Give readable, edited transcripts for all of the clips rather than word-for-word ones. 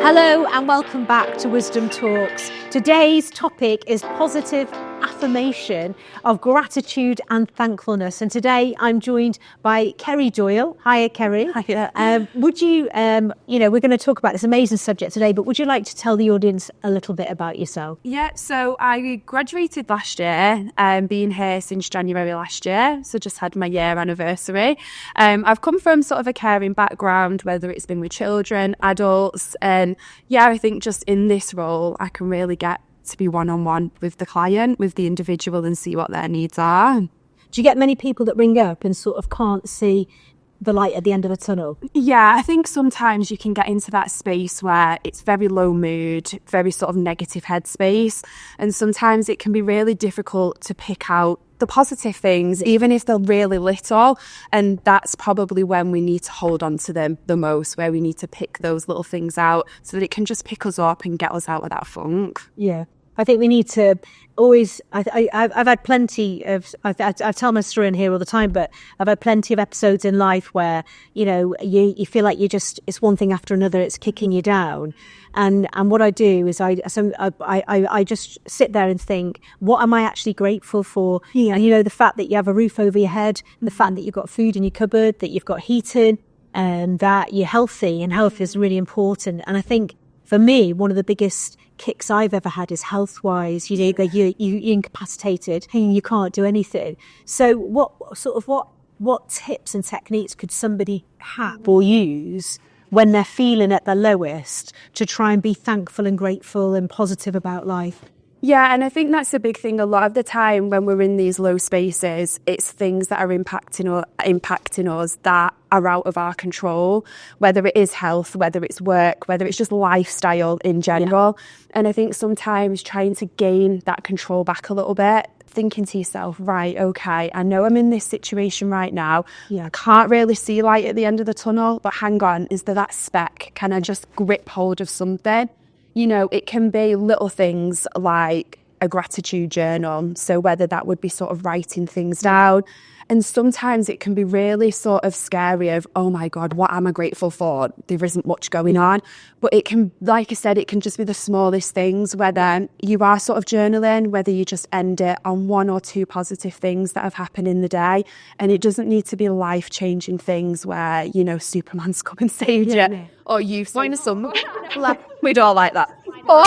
Hello and welcome back to Wisdom Talks. Today's topic is positive affirmation of gratitude and thankfulness. And today I'm joined by Kerry Doyle. Hiya, Kerry. Hiya. Would you, we're going to talk about this amazing subject today, but would you like to tell the audience a little bit about yourself? Yeah, so I graduated last year, been here since January last year, so just had my year anniversary. I've come from sort of a caring background, whether it's been with children, adults, and yeah, I think just in this role, I can really get to be one-on-one with the client, with the individual, and see what their needs are. Do you get many people that ring up and sort of can't see the light at the end of the tunnel? Yeah, I think sometimes you can get into that space where it's very low mood, very sort of negative headspace, and sometimes it can be really difficult to pick out the positive things, even if they're really little. And that's probably when we need to hold on to them the most, where we need to pick those little things out so that it can just pick us up and get us out of that funk. Yeah. I think we need to always, I've had plenty of, I tell my story in here all the time, but I've had plenty of episodes in life where, you feel like it's one thing after another, it's kicking you down. And what I do is I just sit there and think, what am I actually grateful for? Yeah. And the fact that you have a roof over your head, the fact that you've got food in your cupboard, that you've got heating, and that you're healthy, and health is really important. And I think for me, one of the biggest kicks I've ever had is health-wise. You're incapacitated and you can't do anything. So what tips and techniques could somebody have or use when they're feeling at their lowest to try and be thankful and grateful and positive about life? Yeah, and I think that's a big thing. A lot of the time when we're in these low spaces, it's things that are impacting us that are out of our control, whether it is health, whether it's work, whether it's just lifestyle in general. Yeah. And I think sometimes trying to gain that control back a little bit, thinking to yourself, right, okay, I know I'm in this situation right now. Yeah. I can't really see light at the end of the tunnel, but hang on, is there that speck? Can I just grip hold of something? It can be little things like a gratitude journal. So whether that would be sort of writing things down. And sometimes it can be really sort of scary of, oh my God, what am I grateful for? There isn't much going on. But it can, like I said, it can just be the smallest things, whether you are sort of journaling, whether you just end it on one or two positive things that have happened in the day. And it doesn't need to be life-changing things where, Superman's come and saved you. Or you've seen some. We'd all like that. Or,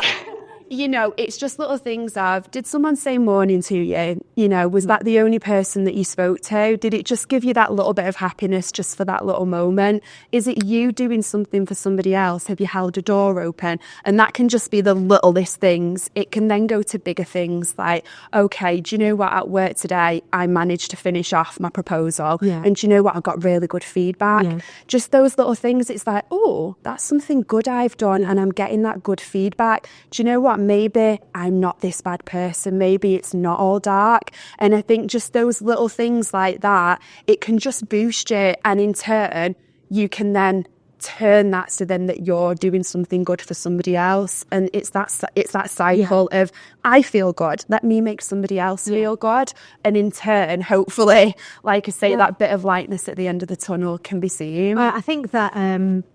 it's just little things of, did someone say morning to you? Was that the only person that you spoke to? Did it just give you that little bit of happiness just for that little moment? Is it you doing something for somebody else? Have you held a door open? And that can just be the littlest things. It can then go to bigger things like, okay, do you know what? At work today, I managed to finish off my proposal. Yeah. And do you know what? I got really good feedback. Yeah. Just those little things. It's like, oh, that's something good I've done and I'm getting that good feedback. Do you know what? Maybe I'm not this bad person. Maybe it's not all dark. And I think just those little things like that, it can just boost you. And in turn, you can then turn that so then that you're doing something good for somebody else. And it's that cycle of, I feel good, let me make somebody else feel good. And in turn, hopefully, like I say, that bit of lightness at the end of the tunnel can be seen. I think that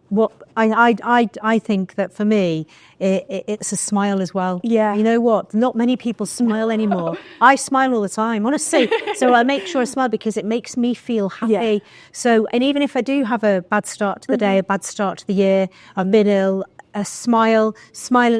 what I think that for me, it's a smile as well. Yeah. You know what? Not many people smile anymore. I smile all the time, honestly. So I make sure I smile because it makes me feel happy. Yeah. So, and even if I do have a bad start to the day, a bad start to the year, I've been ill, smiling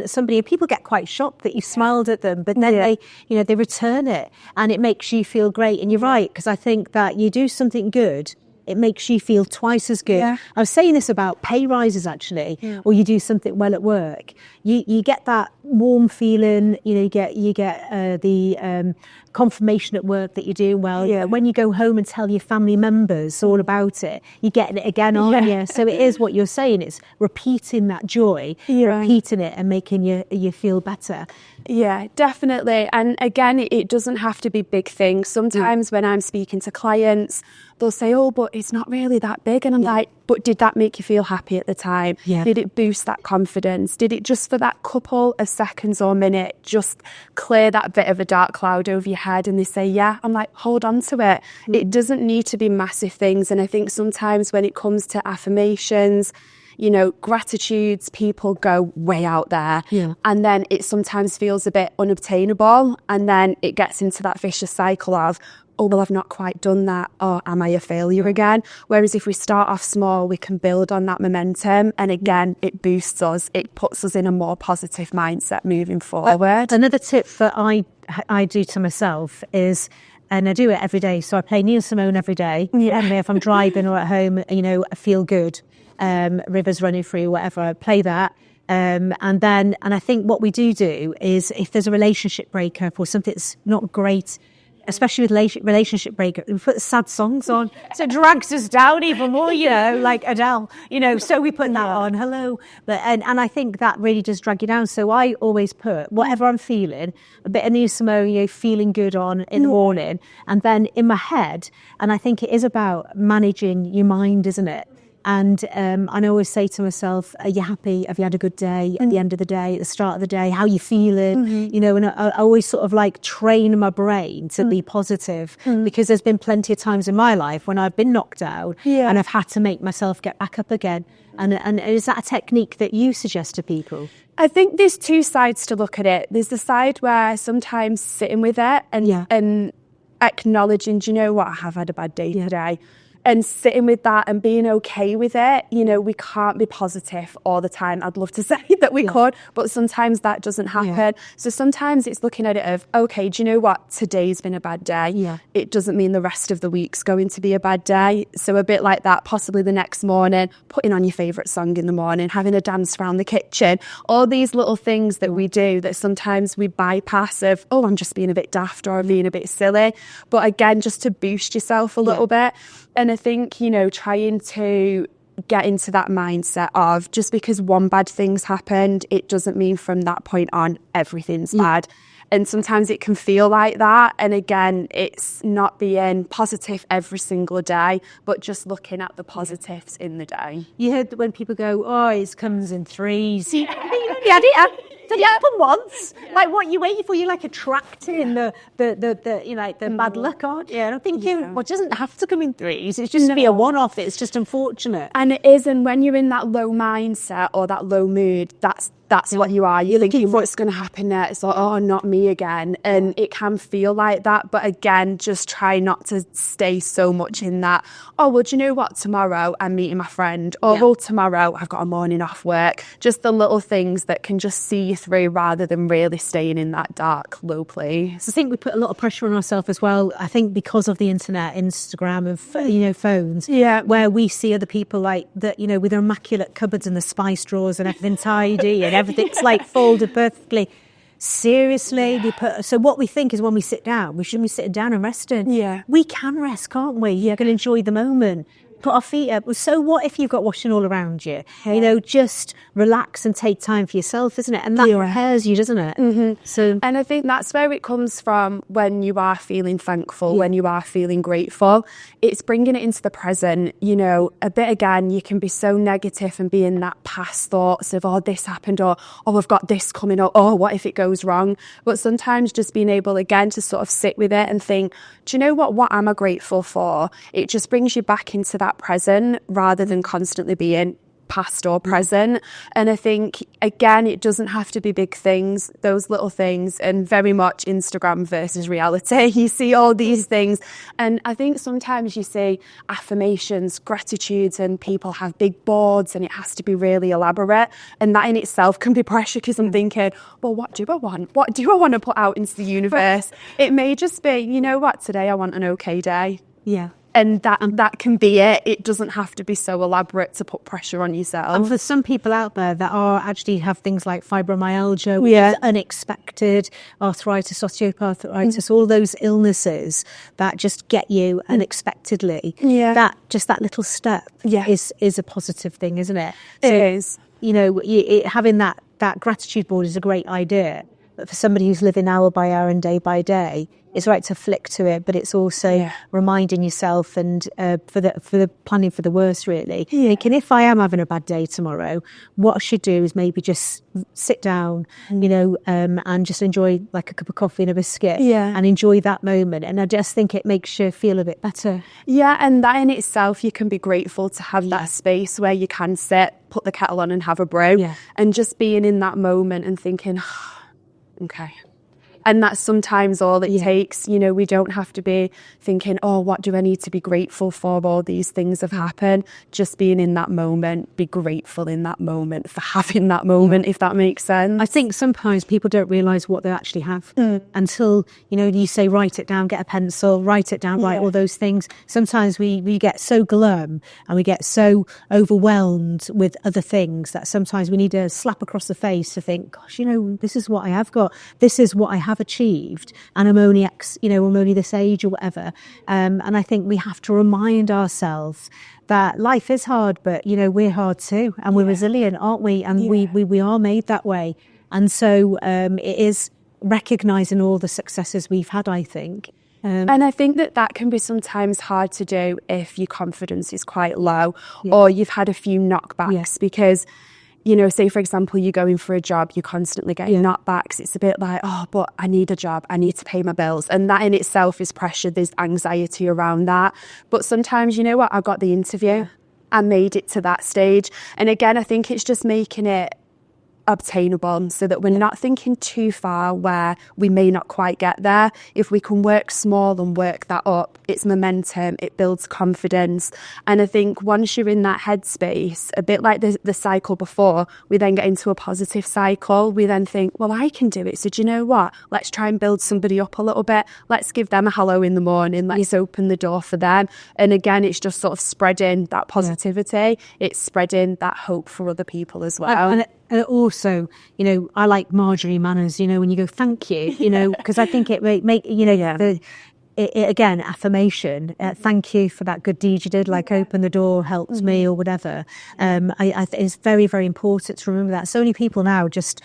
at somebody, and people get quite shocked that you smiled at them, but then they return it, and it makes you feel great. And you're right, because I think that you do something good, it makes you feel twice as good. Yeah. I was saying this about pay rises actually, or you do something well at work. You get that warm feeling. You get the confirmation at work that you're doing well. Yeah. When you go home and tell your family members all about it, you're getting it again, aren't you? So it is what you're saying. It's repeating that joy, repeating it, and making you feel better. Yeah, definitely. And again, it doesn't have to be big things. Sometimes when I'm speaking to clients, they'll say, oh, but it's not really that big. And I'm like, but did that make you feel happy at the time? Yeah. Did it boost that confidence? Did it just for that couple of seconds or minute just clear that bit of a dark cloud over your head? And they say, yeah. I'm like, hold on to it. It doesn't need to be massive things. And I think sometimes when it comes to affirmations, you know, gratitudes, people go way out there. Yeah. And then it sometimes feels a bit unobtainable. And then it gets into that vicious cycle of, oh, well, I've not quite done that. Or am I a failure again? Whereas if we start off small, we can build on that momentum. And again, it boosts us. It puts us in a more positive mindset moving forward. Another tip that I do to myself is, and I do it every day. So I play Neil Simone every day. Yeah. And if I'm driving or at home, you know, I feel good. Rivers running through, whatever, I play that. And I think what we do is if there's a relationship breakup or something that's not great, especially with relationship breakup, we put sad songs on, so it drags us down even more, you know, like Adele, you know, so we put that on, hello. But, and I think that really does drag you down. So I always put whatever I'm feeling, a bit of Nina Simone, you know, feeling good on in the morning, and then in my head, and I think it is about managing your mind, isn't it? And I always say to myself, are you happy? Have you had a good day at the end of the day, at the start of the day? How are you feeling? You know, and I always sort of like train my brain to be positive, because there's been plenty of times in my life when I've been knocked down and I've had to make myself get back up again. And is that a technique that you suggest to people? I think there's two sides to look at it. There's the side where sometimes sitting with it and acknowledging, do you know what, I have had a bad day today. And sitting with that and being okay with it. You know, we can't be positive all the time. I'd love to say that we could, but sometimes that doesn't happen. So sometimes it's looking at it of, okay, do you know what? Today's been a bad day. Yeah. It doesn't mean the rest of the week's going to be a bad day. So a bit like that, possibly the next morning, putting on your favourite song in the morning, having a dance around the kitchen, all these little things that we do that sometimes we bypass of, oh, I'm just being a bit daft or I'm being a bit silly. But again, just to boost yourself a little bit. And I think, you know, trying to get into that mindset of just because one bad thing's happened, it doesn't mean from that point on everything's bad. And sometimes it can feel like that. And again, it's not being positive every single day, but just looking at the positives in the day. You heard that when people go, oh, it comes in threes. You had it. Did it happen once? Like, what are you waiting for? You're like attracting the you know, like the bad luck, aren't you? And I'm thinking, well, it doesn't have to come in threes. It's just be a one-off. It's just unfortunate. And it is. And when you're in that low mindset or that low mood, that's what you are. You're thinking, what's going to happen next? It's like, oh, not me again. And it can feel like that. But again, just try not to stay so much in that, oh, well, do you know what? Tomorrow I'm meeting my friend. Or, well, tomorrow I've got a morning off work. Just the little things that can just see you through rather than really staying in that dark, low place. I think we put a lot of pressure on ourselves as well. I think because of the internet, Instagram and, you know, phones, where we see other people like that, you know, with their immaculate cupboards and the spice drawers and everything tidy and everything's like folded perfectly. Seriously, so what we think is when we sit down, we shouldn't be sitting down and resting. Yeah. We can rest, can't we? You can enjoy the moment. Put our feet up. So what if you've got washing all around you? You know, just relax and take time for yourself, isn't it? And that prepares you, doesn't it? So, and I think that's where it comes from when you are feeling thankful, when you are feeling grateful. It's bringing it into the present. You know, a bit again, you can be so negative and be in that past thoughts of, oh, this happened, or, oh, I've got this coming up, oh, what if it goes wrong? But sometimes just being able, again, to sort of sit with it and think, do you know what am I grateful for? It just brings you back into that present rather than constantly being past or present. And I think, again, it doesn't have to be big things, those little things, and very much Instagram versus reality. You see all these things. And I think sometimes you see affirmations, gratitudes, and people have big boards and it has to be really elaborate. And that in itself can be pressure because I'm thinking, well, what do I want? What do I want to put out into the universe? It may just be, you know what, today I want an okay day. yeah. And that can be it. It doesn't have to be so elaborate to put pressure on yourself. And for some people out there that are actually have things like fibromyalgia, which is unexpected, arthritis, osteoarthritis, all those illnesses that just get you unexpectedly. That little step is a positive thing, isn't it? It is. You know, having that gratitude board is a great idea. for somebody who's living hour by hour and day by day, it's right to flick to it, but it's also reminding yourself and for the planning for the worst, really. Thinking, if I am having a bad day tomorrow, what I should do is maybe just sit down, and just enjoy like a cup of coffee and a biscuit and enjoy that moment. And I just think it makes you feel a bit better. Yeah, and that in itself, you can be grateful to have that space where you can sit, put the kettle on and have a brew, and just being in that moment and thinking, okay. And that's sometimes all it takes. We don't have to be thinking, oh, what do I need to be grateful for? All these things have happened. Just being in that moment, be grateful in that moment for having that moment, if that makes sense. I think sometimes people don't realise what they actually have until, you say, write it down, get a pencil, write it down, write all those things. Sometimes we get so glum and we get so overwhelmed with other things that sometimes we need a slap across the face to think, gosh, this is what I have got. This is what I have achieved, and I'm only I'm only this age or whatever, and I think we have to remind ourselves that life is hard, but we're hard too, and we're resilient, aren't we? And we are made that way. And so it is recognizing all the successes we've had, I think. And I think that can be sometimes hard to do if your confidence is quite low or you've had a few knockbacks because say, for example, you're going for a job, you're constantly getting knockbacks. It's a bit like, oh, but I need a job. I need to pay my bills. And that in itself is pressure. There's anxiety around that. But sometimes, I got the interview. I made it to that stage. And again, I think it's just making it obtainable so that we're not thinking too far where we may not quite get there. If we can work small and work that up, it's momentum, it builds confidence. And I think once you're in that headspace, a bit like the cycle before, we then get into a positive cycle. We then think, well, I can do it. So do you know what? Let's try and build somebody up a little bit. Let's give them a hello in the morning. Let's open the door for them. And again, it's just sort of spreading that positivity. It's spreading that hope for other people as well. And also, I like Marjorie manners, when you go, thank you, because I think it make again, affirmation, thank you for that good deed you did, like open the door, helped me or whatever. I think it's very, very important to remember that. So many people now just,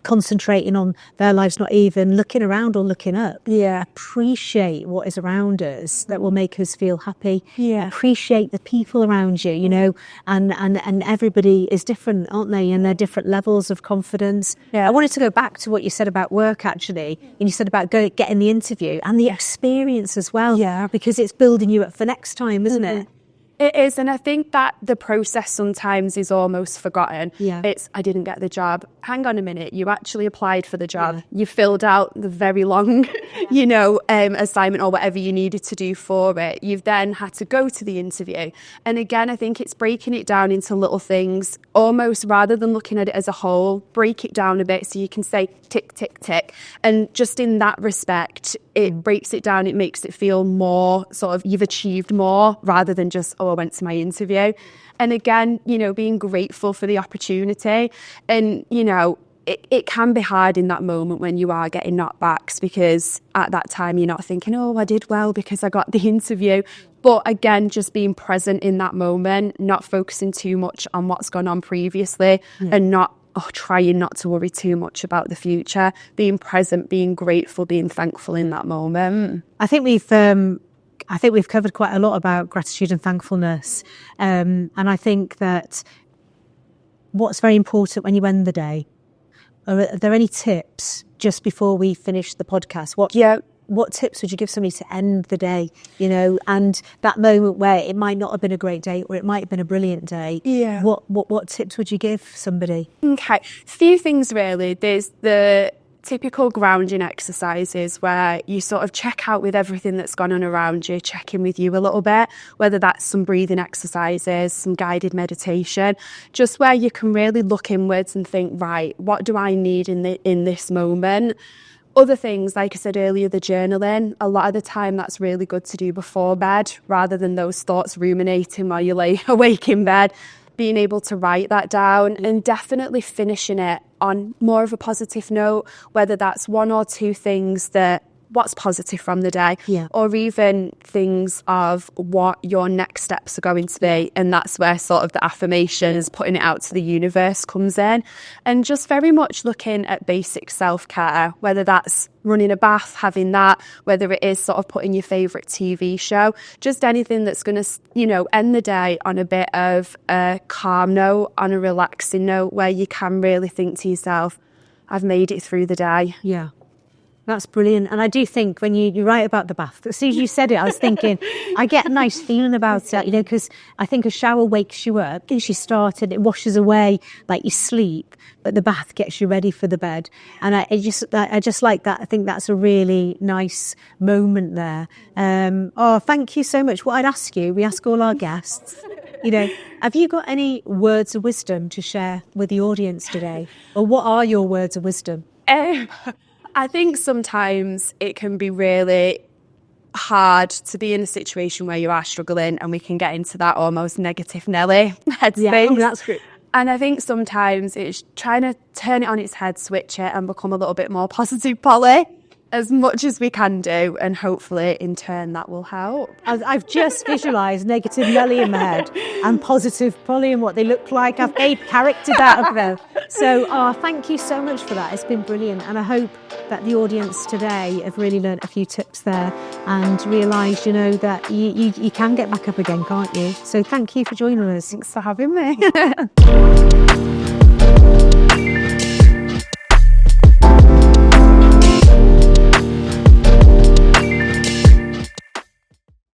concentrating on their lives, not even looking around or looking up. Appreciate what is around us that will make us feel happy. Appreciate the people around you, and everybody is different, aren't they? And they're different levels of confidence. I wanted to go back to what you said about work, actually, and you said about getting the interview and the experience as well, because it's building you up for next time, isn't it? It is, and I think that the process sometimes is almost forgotten. It's, I didn't get the job. Hang on a minute, you actually applied for the job. You filled out the very long, assignment or whatever you needed to do for it. You've then had to go to the interview. And again, I think it's breaking it down into little things, almost rather than looking at it as a whole, break it down a bit so you can say tick, tick, tick. And just in that respect, it breaks it down, it makes it feel more sort of you've achieved more rather than just, I went to my interview. And again, being grateful for the opportunity. And, it can be hard in that moment when you are getting knockbacks because at that time you're not thinking, oh, I did well because I got the interview. But again, just being present in that moment, not focusing too much on what's gone on previously and trying not to worry too much about the future, being present, being grateful, being thankful in that moment. I think we've covered quite a lot about gratitude and thankfulness. And I think that what's very important when you end the day, are there any tips just before we finish the podcast? What tips would you give somebody to end the day, and that moment where it might not have been a great day or it might have been a brilliant day? What tips would you give somebody? Okay, few things really. There's the typical grounding exercises where you sort of check out with everything that's gone on around you, check in with you a little bit, whether that's some breathing exercises, some guided meditation, just where you can really look inwards and think, right, what do I need in this moment? Other things, like I said earlier, the journaling, a lot of the time that's really good to do before bed rather than those thoughts ruminating while you lay awake in bed. Being able to write that down and definitely finishing it on more of a positive note, whether that's one or two things that what's positive from the day, Yeah. or even things of what your next steps are going to be. And that's where sort of the affirmations, putting it out to the universe comes in, and just very much looking at basic self-care, whether that's running a bath, having that, whether it is sort of putting your favourite TV show, just anything that's going to, you know, end the day on a bit of a calm note, on a relaxing note, where you can really think to yourself, I've made it through the day. Yeah. That's brilliant. And I do think when you write about the bath, as soon as you said it, I was thinking, I get a nice feeling about it, you know, because I think a shower wakes you up, gets you started, it washes away like you sleep, but the bath gets you ready for the bed. And I just like that. I think that's a really nice moment there. Oh, thank you so much. What I'd ask you, we ask all our guests, you know, have you got any words of wisdom to share with the audience today? Or what are your words of wisdom? I think sometimes it can be really hard to be in a situation where you are struggling, and we can get into that almost negative Nelly headspace. Yeah, that's great. And I think sometimes it's trying to turn it on its head, switch it, and become a little bit more positive Polly, as much as we can do, and hopefully in turn that will help. I've just visualised negative Nelly in my head and positive Polly and what they look like. I've made characters out of them. So thank you so much for that. It's been brilliant. And I hope that the audience today have really learnt a few tips there and realised, you know, that you can get back up again, can't you? So thank you for joining us. Thanks for having me.